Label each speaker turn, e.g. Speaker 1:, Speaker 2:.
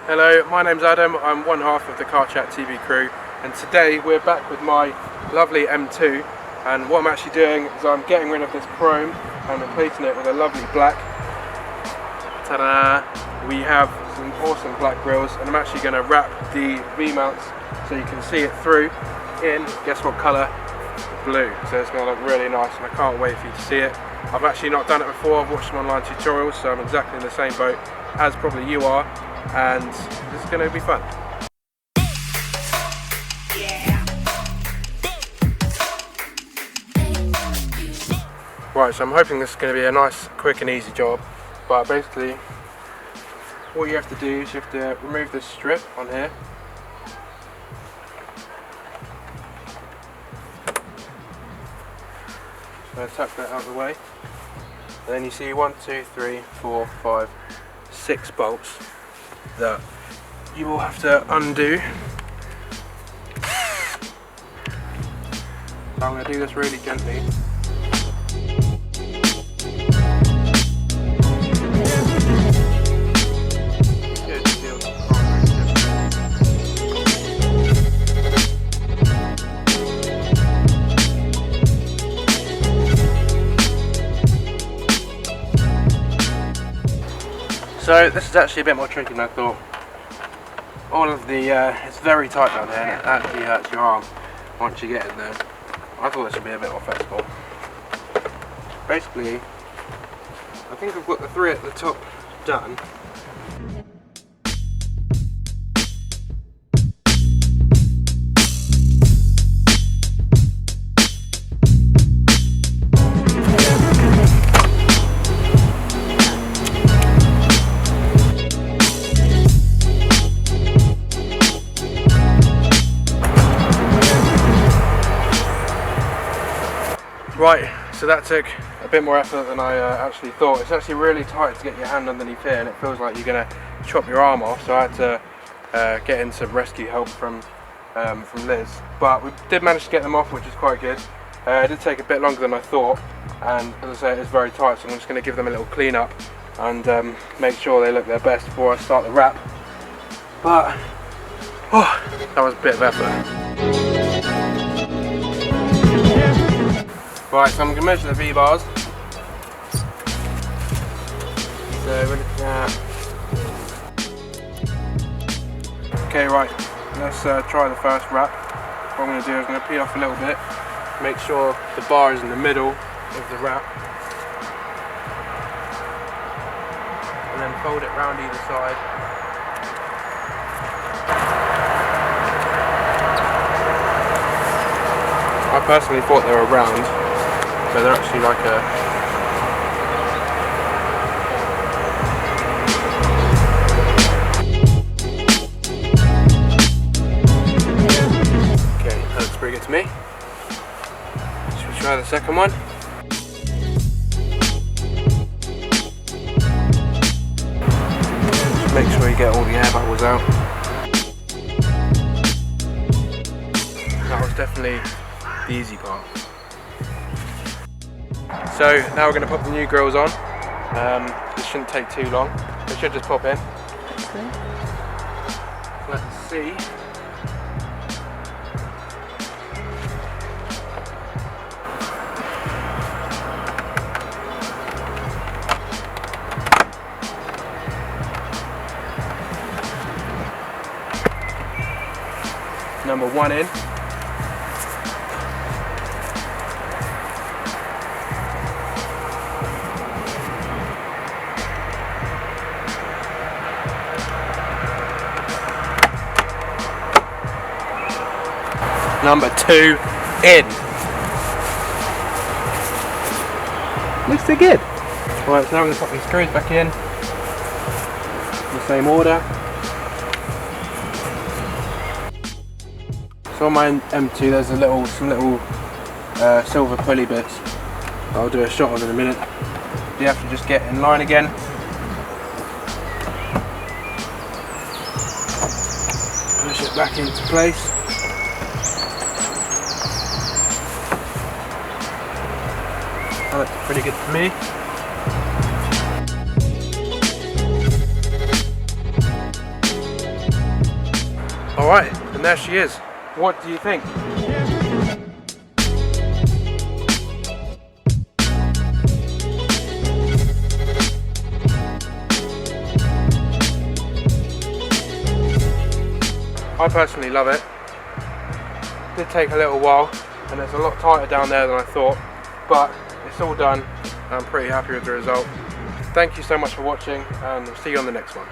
Speaker 1: Hello, my name's Adam. I'm one half of the Car Chat TV crew, and today we're back with my lovely M2. And what I'm actually doing is I'm getting rid of this chrome and replacing it with a lovely black. Ta-da! We have some awesome black grills, and I'm actually going to wrap the V-mounts so you can see it through in, guess what colour? Blue. So it's going to look really nice, and I can't wait for you to see it. I've actually not done it before. I've watched some online tutorials, so I'm exactly in the same boat as probably you are. And this is going to be fun. Right, so I'm hoping this is going to be a nice, quick and easy job, but basically what you have to do is you have to remove this strip on here. So I tuck that out of the way. And then you see 1, 2, 3, 4, 5, 6 bolts that you will have to undo. So I'm going to do this really gently. So this is actually a bit more tricky than I thought. All of the, it's very tight down here, and it actually hurts your arm once you get in there. I thought this would be a bit more flexible. Basically, I think I've got the 3 at the top done. Right, so that took a bit more effort than I actually thought. It's actually really tight to get your hand underneath here, and it feels like you're going to chop your arm off, so I had to get in some rescue help from Liz. But we did manage to get them off, which is quite good. It did take a bit longer than I thought, and as I say, it is very tight, so I'm just going to give them a little clean up and make sure they look their best before I start the wrap. But, oh, that was a bit of effort. Right, so I'm going to measure the V-bars. So we're looking at... Okay, right, let's try the first wrap. What I'm going to do is I'm going to peel off a little bit, make sure the bar is in the middle of the wrap, and then fold it round either side. I personally thought they were round. So they're actually like a... Okay, that looks pretty good to me. Should we try the second one? Just make sure you get all the air bubbles out. That was definitely the easy part. So now we're going to pop the new grills on. This shouldn't take too long. It should just pop in. Okay. Let's see. Number 1 in. Number 2 in. Looks so good. Right, so now I'm going to pop these screws back in the same order. So on my M2 there's some little silver pulley bits that I'll do a shot of in a minute. You have to just get in line again. Push it back into place. That looks pretty good for me. Alright, and there she is. What do you think? I personally love it. Did take a little while, and it's a lot tighter down there than I thought, but it's all done. I'm pretty happy with the result. Thank you so much for watching, and we'll see you on the next one.